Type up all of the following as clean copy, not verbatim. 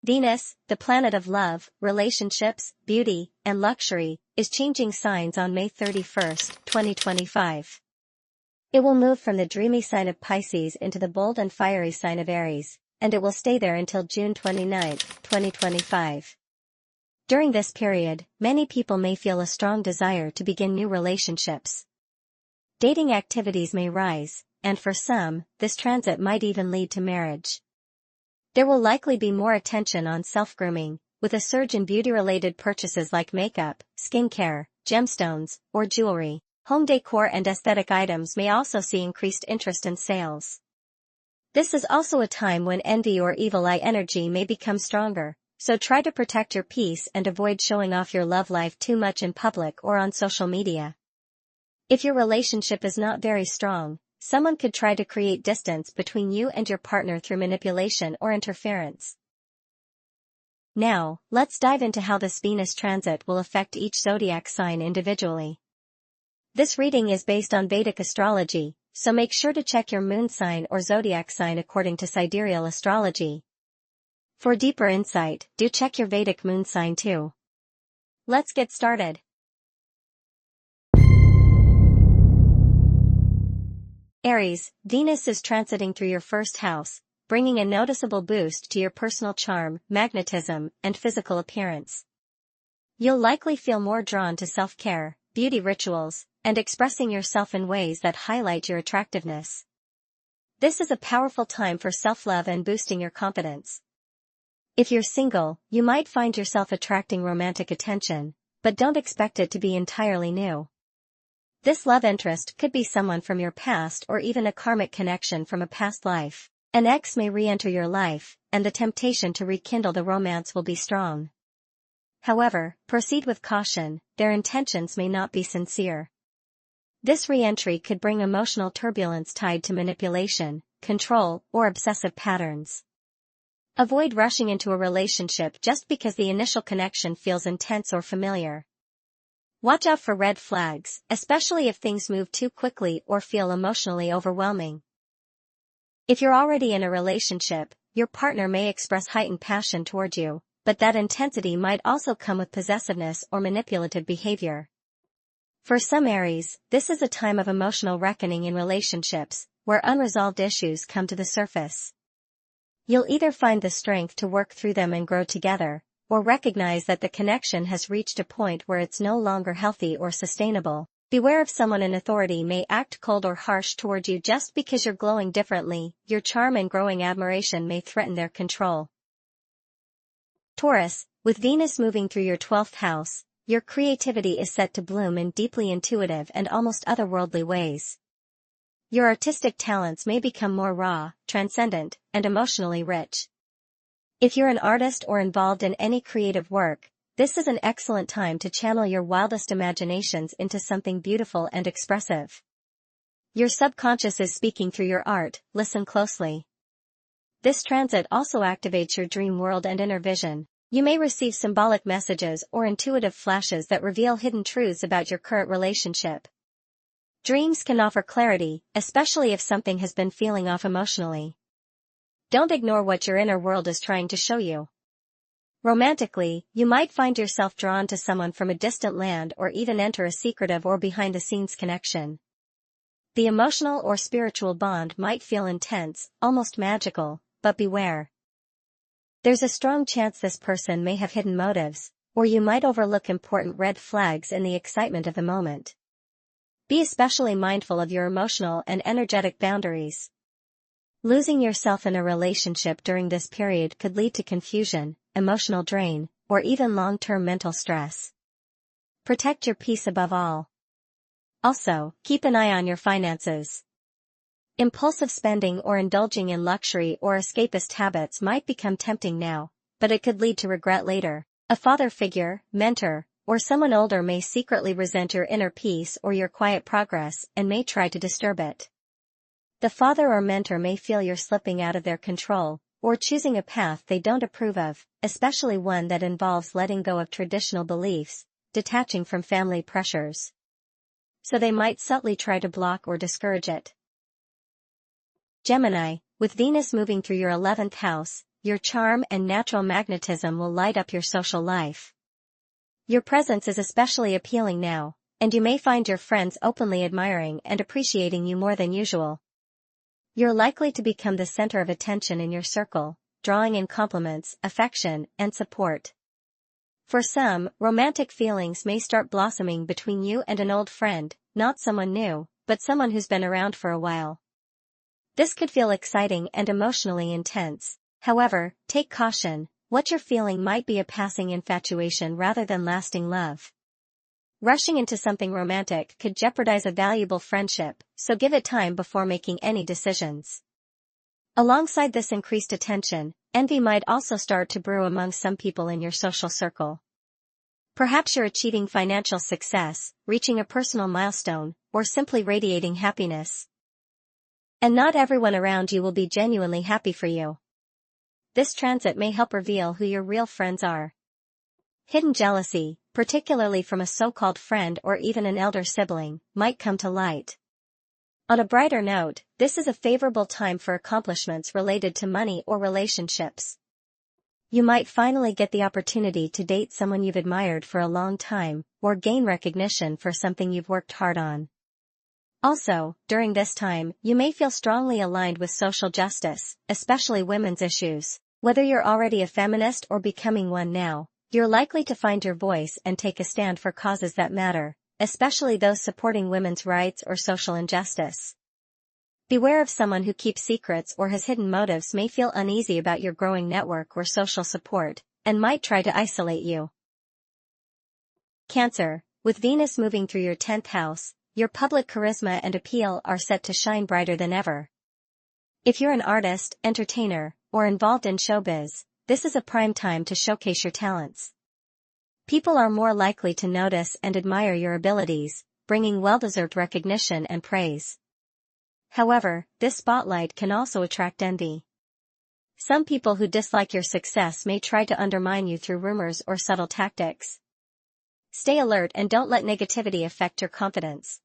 Venus, the planet of love, relationships, beauty, and luxury, is changing signs on May 31st, 2025. It will move from the dreamy sign of Pisces into the bold and fiery sign of Aries, and it will stay there until June 29, 2025. During this period, many people may feel a strong desire to begin new relationships. Dating activities may rise, and for some, this transit might even lead to marriage. There will likely be more attention on self-grooming, with a surge in beauty-related purchases like makeup, skincare, gemstones, or jewelry. Home decor and aesthetic items may also see increased interest in sales. This is also a time when envy or evil eye energy may become stronger, so try to protect your peace and avoid showing off your love life too much in public or on social media. If your relationship is not very strong, someone could try to create distance between you and your partner through manipulation or interference. Now, let's dive into how this Venus transit will affect each zodiac sign individually. This reading is based on Vedic astrology, so make sure to check your moon sign or zodiac sign according to sidereal astrology. For deeper insight, do check your Vedic moon sign too. Let's get started. Aries, Venus is transiting through your first house, bringing a noticeable boost to your personal charm, magnetism, and physical appearance. You'll likely feel more drawn to self-care, beauty rituals, and expressing yourself in ways that highlight your attractiveness. This is a powerful time for self-love and boosting your confidence. If you're single, you might find yourself attracting romantic attention, but don't expect it to be entirely new. This love interest could be someone from your past or even a karmic connection from a past life. An ex may re-enter your life, and the temptation to rekindle the romance will be strong. However, proceed with caution, their intentions may not be sincere. This re-entry could bring emotional turbulence tied to manipulation, control, or obsessive patterns. Avoid rushing into a relationship just because the initial connection feels intense or familiar. Watch out for red flags, especially if things move too quickly or feel emotionally overwhelming. If you're already in a relationship, your partner may express heightened passion toward you, but that intensity might also come with possessiveness or manipulative behavior. For some Aries, this is a time of emotional reckoning in relationships, where unresolved issues come to the surface. You'll either find the strength to work through them and grow together, or recognize that the connection has reached a point where it's no longer healthy or sustainable. Beware of someone in authority may act cold or harsh toward you just because you're glowing differently. Your charm and growing admiration may threaten their control. Taurus, with Venus moving through your 12th house, your creativity is set to bloom in deeply intuitive and almost otherworldly ways. Your artistic talents may become more raw, transcendent, and emotionally rich. If you're an artist or involved in any creative work, this is an excellent time to channel your wildest imaginations into something beautiful and expressive. Your subconscious is speaking through your art, listen closely. This transit also activates your dream world and inner vision. You may receive symbolic messages or intuitive flashes that reveal hidden truths about your current relationship. Dreams can offer clarity, especially if something has been feeling off emotionally. Don't ignore what your inner world is trying to show you. Romantically, you might find yourself drawn to someone from a distant land or even enter a secretive or behind-the-scenes connection. The emotional or spiritual bond might feel intense, almost magical, but beware. There's a strong chance this person may have hidden motives, or you might overlook important red flags in the excitement of the moment. Be especially mindful of your emotional and energetic boundaries. Losing yourself in a relationship during this period could lead to confusion, emotional drain, or even long-term mental stress. Protect your peace above all. Also, keep an eye on your finances. Impulsive spending or indulging in luxury or escapist habits might become tempting now, but it could lead to regret later. A father figure, mentor, or someone older may secretly resent your inner peace or your quiet progress and may try to disturb it. The father or mentor may feel you're slipping out of their control, or choosing a path they don't approve of, especially one that involves letting go of traditional beliefs, detaching from family pressures. So they might subtly try to block or discourage it. Gemini, with Venus moving through your 11th house, your charm and natural magnetism will light up your social life. Your presence is especially appealing now, and you may find your friends openly admiring and appreciating you more than usual. You're likely to become the center of attention in your circle, drawing in compliments, affection, and support. For some, romantic feelings may start blossoming between you and an old friend, not someone new, but someone who's been around for a while. This could feel exciting and emotionally intense. However, take caution, what you're feeling might be a passing infatuation rather than lasting love. Rushing into something romantic could jeopardize a valuable friendship, so give it time before making any decisions. Alongside this increased attention, envy might also start to brew among some people in your social circle. Perhaps you're achieving financial success, reaching a personal milestone, or simply radiating happiness. And not everyone around you will be genuinely happy for you. This transit may help reveal who your real friends are. Hidden jealousy, particularly from a so-called friend or even an elder sibling, might come to light. On a brighter note, this is a favorable time for accomplishments related to money or relationships. You might finally get the opportunity to date someone you've admired for a long time, or gain recognition for something you've worked hard on. Also, during this time, you may feel strongly aligned with social justice, especially women's issues. Whether you're already a feminist or becoming one now, you're likely to find your voice and take a stand for causes that matter, especially those supporting women's rights or social injustice. Beware of someone who keeps secrets or has hidden motives may feel uneasy about your growing network or social support, and might try to isolate you. Cancer, with Venus moving through your 10th house, your public charisma and appeal are set to shine brighter than ever. If you're an artist, entertainer, or involved in showbiz, this is a prime time to showcase your talents. People are more likely to notice and admire your abilities, bringing well-deserved recognition and praise. However, this spotlight can also attract envy. Some people who dislike your success may try to undermine you through rumors or subtle tactics. Stay alert and don't let negativity affect your confidence.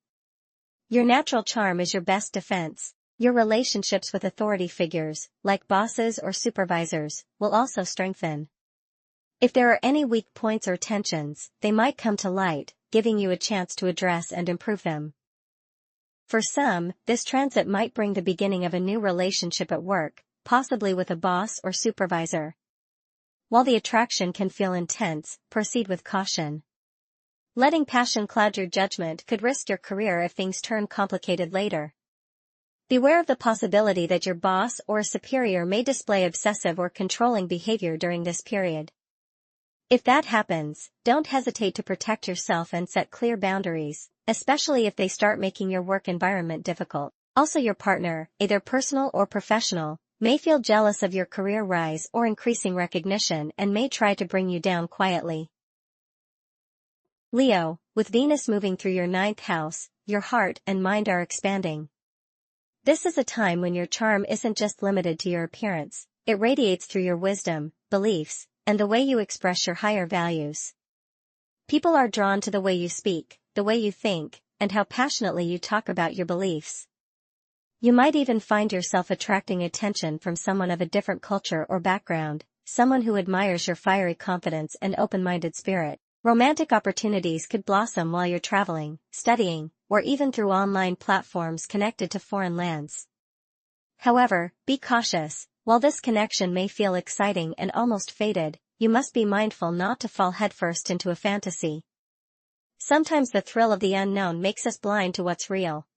Your natural charm is your best defense. Your relationships with authority figures, like bosses or supervisors, will also strengthen. If there are any weak points or tensions, they might come to light, giving you a chance to address and improve them. For some, this transit might bring the beginning of a new relationship at work, possibly with a boss or supervisor. While the attraction can feel intense, proceed with caution. Letting passion cloud your judgment could risk your career if things turn complicated later. Beware of the possibility that your boss or a superior may display obsessive or controlling behavior during this period. If that happens, don't hesitate to protect yourself and set clear boundaries, especially if they start making your work environment difficult. Also, your partner, either personal or professional, may feel jealous of your career rise or increasing recognition and may try to bring you down quietly. Leo, with Venus moving through your 9th house, your heart and mind are expanding. This is a time when your charm isn't just limited to your appearance, it radiates through your wisdom, beliefs, and the way you express your higher values. People are drawn to the way you speak, the way you think, and how passionately you talk about your beliefs. You might even find yourself attracting attention from someone of a different culture or background, someone who admires your fiery confidence and open-minded spirit. Romantic opportunities could blossom while you're traveling, studying, or even through online platforms connected to foreign lands. However, be cautious. While this connection may feel exciting and almost fated, you must be mindful not to fall headfirst into a fantasy. Sometimes the thrill of the unknown makes us blind to what's real.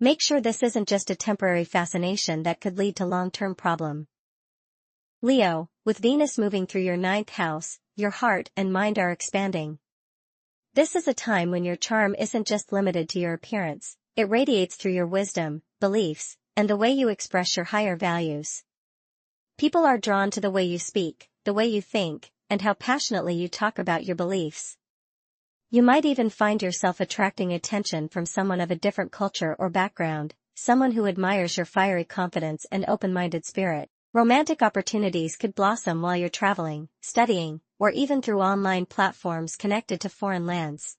Make sure this isn't just a temporary fascination that could lead to long-term problem. Leo, with Venus moving through your 9th house, your heart and mind are expanding. This is a time when your charm isn't just limited to your appearance, it radiates through your wisdom, beliefs, and the way you express your higher values. People are drawn to the way you speak, the way you think, and how passionately you talk about your beliefs. You might even find yourself attracting attention from someone of a different culture or background, someone who admires your fiery confidence and open-minded spirit. Romantic opportunities could blossom while you're traveling, studying, or even through online platforms connected to foreign lands.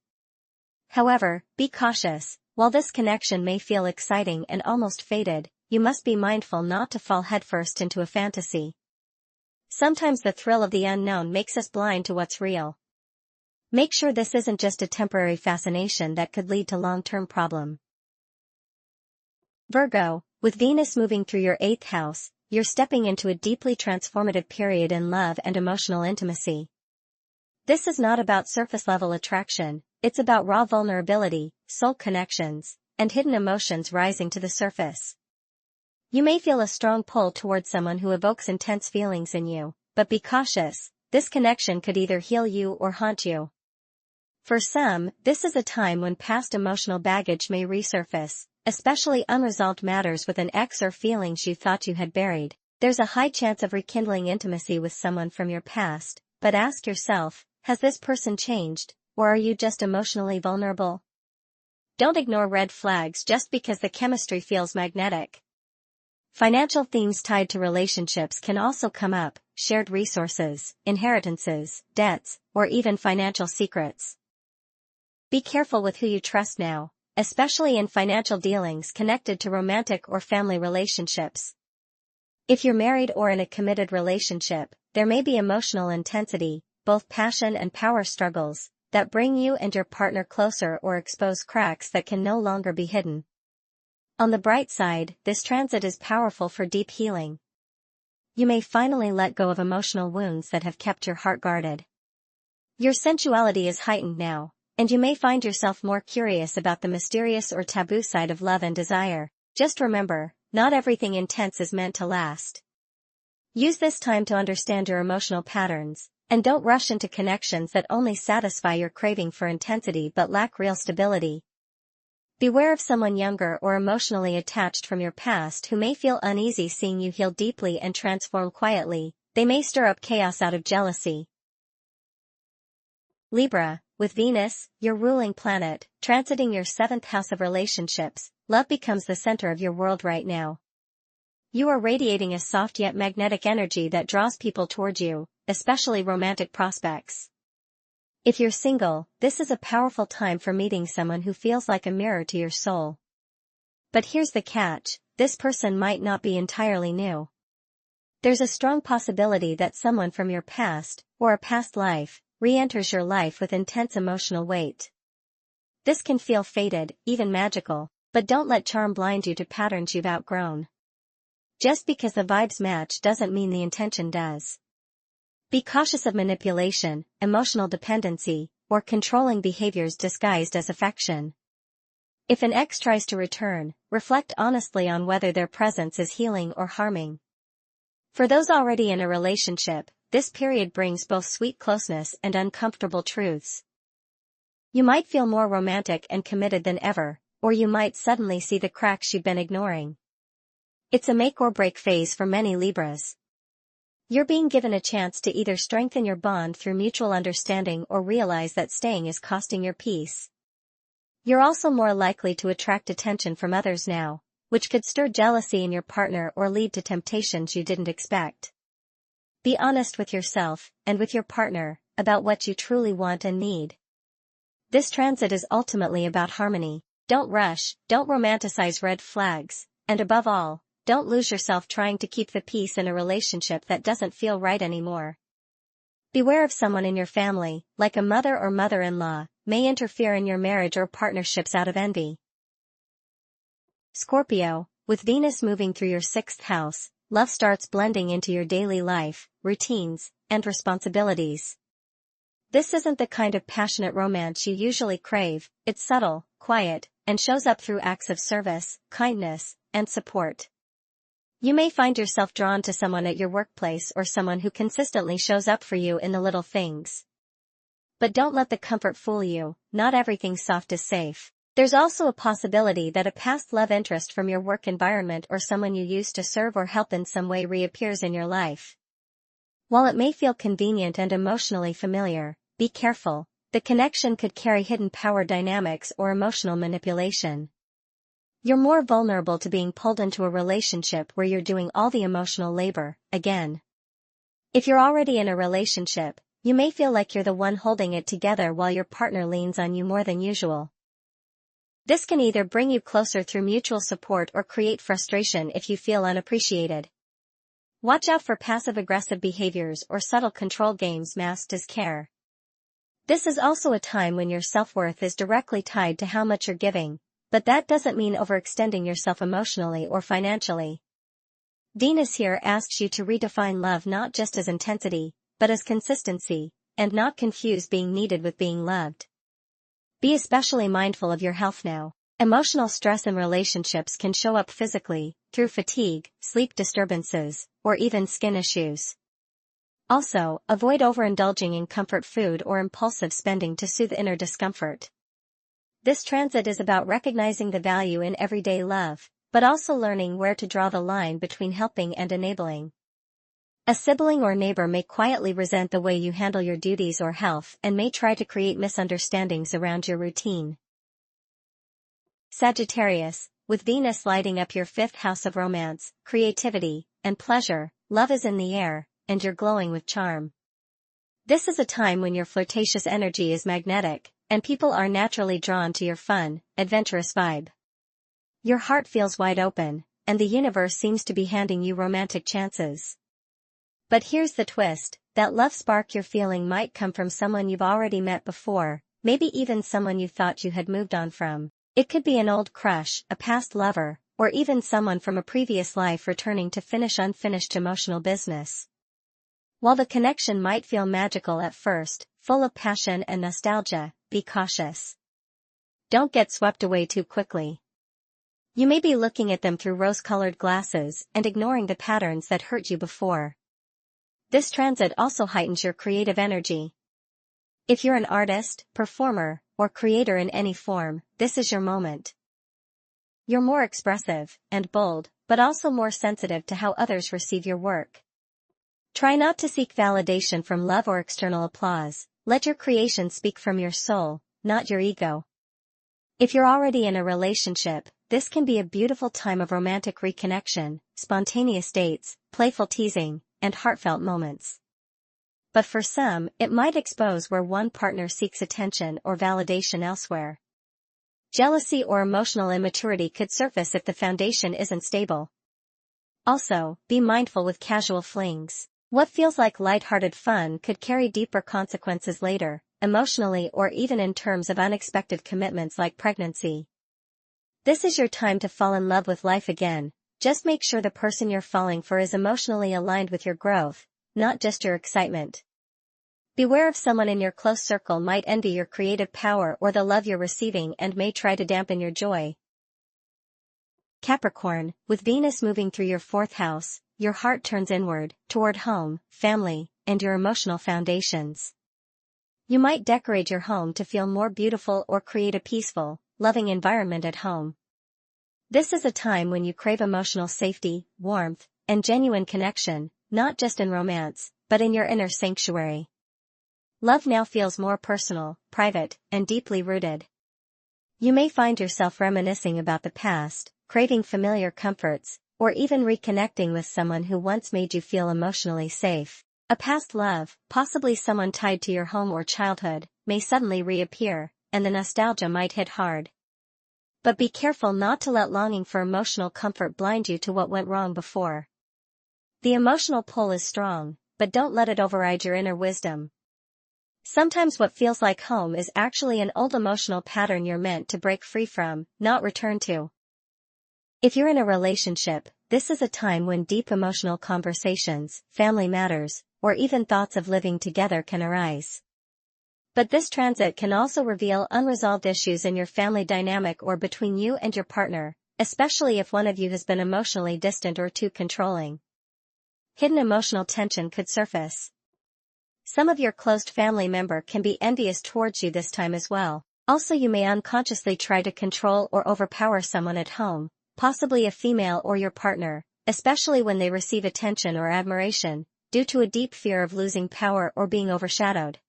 However, be cautious. While this connection may feel exciting and almost fated, you must be mindful not to fall headfirst into a fantasy. Sometimes the thrill of the unknown makes us blind to what's real. Make sure this isn't just a temporary fascination that could lead to long-term problem. Virgo, with Venus moving through your 8th house, you're stepping into a deeply transformative period in love and emotional intimacy. This is not about surface-level attraction, it's about raw vulnerability, soul connections, and hidden emotions rising to the surface. You may feel a strong pull towards someone who evokes intense feelings in you, but be cautious, this connection could either heal you or haunt you. For some, this is a time when past emotional baggage may resurface, especially unresolved matters with an ex or feelings you thought you had buried. There's a high chance of rekindling intimacy with someone from your past, but ask yourself, has this person changed, or are you just emotionally vulnerable? Don't ignore red flags just because the chemistry feels magnetic. Financial themes tied to relationships can also come up, shared resources, inheritances, debts, or even financial secrets. Be careful with who you trust now, especially in financial dealings connected to romantic or family relationships. If you're married or in a committed relationship, there may be emotional intensity, both passion and power struggles, that bring you and your partner closer or expose cracks that can no longer be hidden. On the bright side, this transit is powerful for deep healing. You may finally let go of emotional wounds that have kept your heart guarded. Your sensuality is heightened now, and you may find yourself more curious about the mysterious or taboo side of love and desire. Just remember, not everything intense is meant to last. Use this time to understand your emotional patterns, and don't rush into connections that only satisfy your craving for intensity but lack real stability. Beware of someone younger or emotionally attached from your past who may feel uneasy seeing you heal deeply and transform quietly. They may stir up chaos out of jealousy. Libra, with Venus, your ruling planet, transiting your 7th house of relationships, love becomes the center of your world right now. You are radiating a soft yet magnetic energy that draws people toward you, especially romantic prospects. If you're single, this is a powerful time for meeting someone who feels like a mirror to your soul. But here's the catch, this person might not be entirely new. There's a strong possibility that someone from your past, or a past life, re-enters your life with intense emotional weight. This can feel fated, even magical, but don't let charm blind you to patterns you've outgrown. Just because the vibes match doesn't mean the intention does. Be cautious of manipulation, emotional dependency, or controlling behaviors disguised as affection. If an ex tries to return, reflect honestly on whether their presence is healing or harming. For those already in a relationship, this period brings both sweet closeness and uncomfortable truths. You might feel more romantic and committed than ever, or you might suddenly see the cracks you've been ignoring. It's a make or break phase for many Libras. You're being given a chance to either strengthen your bond through mutual understanding or realize that staying is costing your peace. You're also more likely to attract attention from others now, which could stir jealousy in your partner or lead to temptations you didn't expect. Be honest with yourself, and with your partner, about what you truly want and need. This transit is ultimately about harmony. Don't rush, don't romanticize red flags, and above all, don't lose yourself trying to keep the peace in a relationship that doesn't feel right anymore. Beware of someone in your family, like a mother or mother-in-law, may interfere in your marriage or partnerships out of envy. Scorpio, with Venus moving through your 6th house, love starts blending into your daily life, routines, and responsibilities. This isn't the kind of passionate romance you usually crave. It's subtle, quiet, and shows up through acts of service, kindness, and support. You may find yourself drawn to someone at your workplace or someone who consistently shows up for you in the little things. But don't let the comfort fool you, not everything soft is safe. There's also a possibility that a past love interest from your work environment or someone you used to serve or help in some way reappears in your life. While it may feel convenient and emotionally familiar, be careful, the connection could carry hidden power dynamics or emotional manipulation. You're more vulnerable to being pulled into a relationship where you're doing all the emotional labor, again. If you're already in a relationship, you may feel like you're the one holding it together while your partner leans on you more than usual. This can either bring you closer through mutual support or create frustration if you feel unappreciated. Watch out for passive-aggressive behaviors or subtle control games masked as care. This is also a time when your self-worth is directly tied to how much you're giving, but that doesn't mean overextending yourself emotionally or financially. Venus here asks you to redefine love not just as intensity, but as consistency, and not confuse being needed with being loved. Be especially mindful of your health now. Emotional stress in relationships can show up physically, through fatigue, sleep disturbances, or even skin issues. Also, avoid overindulging in comfort food or impulsive spending to soothe inner discomfort. This transit is about recognizing the value in everyday love, but also learning where to draw the line between helping and enabling. A sibling or neighbor may quietly resent the way you handle your duties or health and may try to create misunderstandings around your routine. Sagittarius, with Venus lighting up your 5th house of romance, creativity, and pleasure, love is in the air, and you're glowing with charm. This is a time when your flirtatious energy is magnetic, and people are naturally drawn to your fun, adventurous vibe. Your heart feels wide open, and the universe seems to be handing you romantic chances. But here's the twist, that love spark you're feeling might come from someone you've already met before, maybe even someone you thought you had moved on from. It could be an old crush, a past lover, or even someone from a previous life returning to finish unfinished emotional business. While the connection might feel magical at first, full of passion and nostalgia, be cautious. Don't get swept away too quickly. You may be looking at them through rose-colored glasses and ignoring the patterns that hurt you before. This transit also heightens your creative energy. If you're an artist, performer, or creator in any form, this is your moment. You're more expressive and bold, but also more sensitive to how others receive your work. Try not to seek validation from love or external applause. Let your creation speak from your soul, not your ego. If you're already in a relationship, this can be a beautiful time of romantic reconnection, spontaneous dates, playful teasing, and heartfelt moments. But for some, it might expose where one partner seeks attention or validation elsewhere. Jealousy or emotional immaturity could surface if the foundation isn't stable. Also, be mindful with casual flings. What feels like lighthearted fun could carry deeper consequences later, emotionally or even in terms of unexpected commitments like pregnancy. This is your time to fall in love with life again. Just make sure the person you're falling for is emotionally aligned with your growth, not just your excitement. Beware of someone in your close circle might envy your creative power or the love you're receiving and may try to dampen your joy. Capricorn, with Venus moving through your 4th house, your heart turns inward, toward home, family, and your emotional foundations. You might decorate your home to feel more beautiful or create a peaceful, loving environment at home. This is a time when you crave emotional safety, warmth, and genuine connection, not just in romance, but in your inner sanctuary. Love now feels more personal, private, and deeply rooted. You may find yourself reminiscing about the past, craving familiar comforts, or even reconnecting with someone who once made you feel emotionally safe. A past love, possibly someone tied to your home or childhood, may suddenly reappear, and the nostalgia might hit hard. But be careful not to let longing for emotional comfort blind you to what went wrong before. The emotional pull is strong, but don't let it override your inner wisdom. Sometimes what feels like home is actually an old emotional pattern you're meant to break free from, not return to. If you're in a relationship, this is a time when deep emotional conversations, family matters, or even thoughts of living together can arise. But this transit can also reveal unresolved issues in your family dynamic or between you and your partner, especially if one of you has been emotionally distant or too controlling. Hidden emotional tension could surface. Some of your close family member can be envious towards you this time as well. Also, you may unconsciously try to control or overpower someone at home, possibly a female or your partner, especially when they receive attention or admiration, due to a deep fear of losing power or being overshadowed.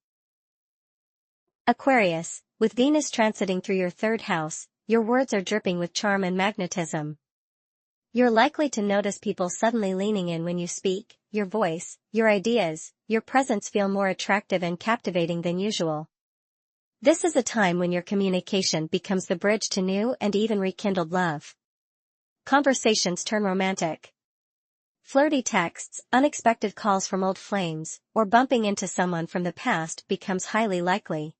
Aquarius, with Venus transiting through your 3rd house, your words are dripping with charm and magnetism. You're likely to notice people suddenly leaning in when you speak. Your voice, your ideas, your presence feel more attractive and captivating than usual. This is a time when your communication becomes the bridge to new and even rekindled love. Conversations turn romantic. Flirty texts, unexpected calls from old flames, or bumping into someone from the past becomes highly likely.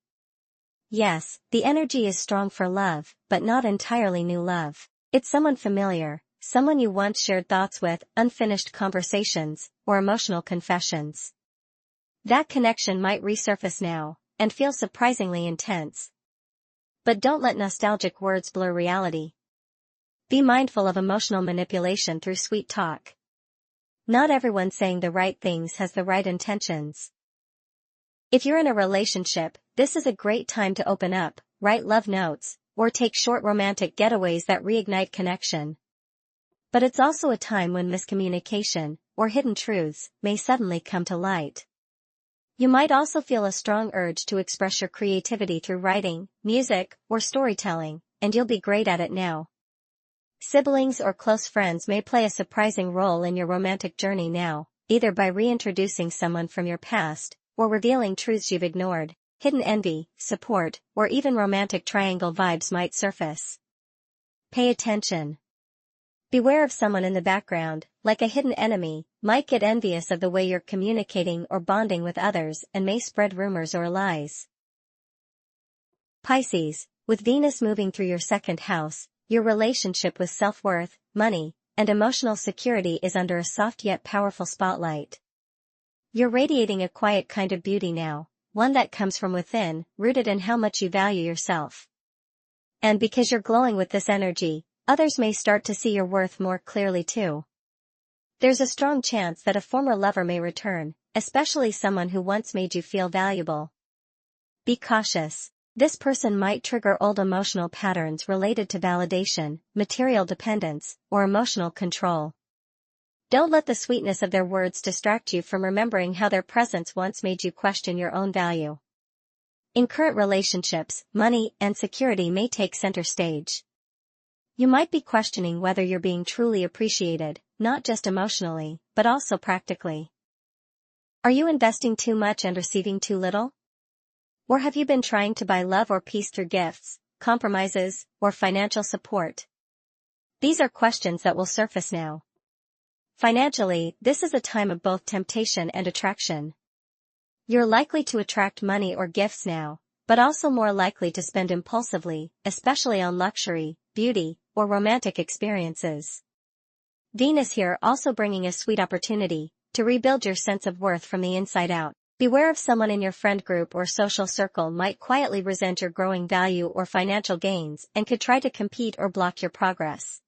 Yes, the energy is strong for love, but not entirely new love. It's someone familiar, someone you once shared thoughts with, unfinished conversations, or emotional confessions. That connection might resurface now, and feel surprisingly intense. But don't let nostalgic words blur reality. Be mindful of emotional manipulation through sweet talk. Not everyone saying the right things has the right intentions. If you're in a relationship, this is a great time to open up, write love notes, or take short romantic getaways that reignite connection. But it's also a time when miscommunication, or hidden truths, may suddenly come to light. You might also feel a strong urge to express your creativity through writing, music, or storytelling, and you'll be great at it now. Siblings or close friends may play a surprising role in your romantic journey now, either by reintroducing someone from your past, or revealing truths you've ignored. Hidden envy, support, or even romantic triangle vibes might surface. Pay attention. Beware of someone in the background, like a hidden enemy, might get envious of the way you're communicating or bonding with others and may spread rumors or lies. Pisces, with Venus moving through your second house, your relationship with self-worth, money, and emotional security is under a soft yet powerful spotlight. You're radiating a quiet kind of beauty now, one that comes from within, rooted in how much you value yourself. And because you're glowing with this energy, others may start to see your worth more clearly too. There's a strong chance that a former lover may return, especially someone who once made you feel valuable. Be cautious. This person might trigger old emotional patterns related to validation, material dependence, or emotional control. Don't let the sweetness of their words distract you from remembering how their presence once made you question your own value. In current relationships, money and security may take center stage. You might be questioning whether you're being truly appreciated, not just emotionally, but also practically. Are you investing too much and receiving too little? Or have you been trying to buy love or peace through gifts, compromises, or financial support? These are questions that will surface now. Financially, this is a time of both temptation and attraction. You're likely to attract money or gifts now, but also more likely to spend impulsively, especially on luxury, beauty, or romantic experiences. Venus here also bringing a sweet opportunity to rebuild your sense of worth from the inside out. Beware of someone in your friend group or social circle might quietly resent your growing value or financial gains and could try to compete or block your progress.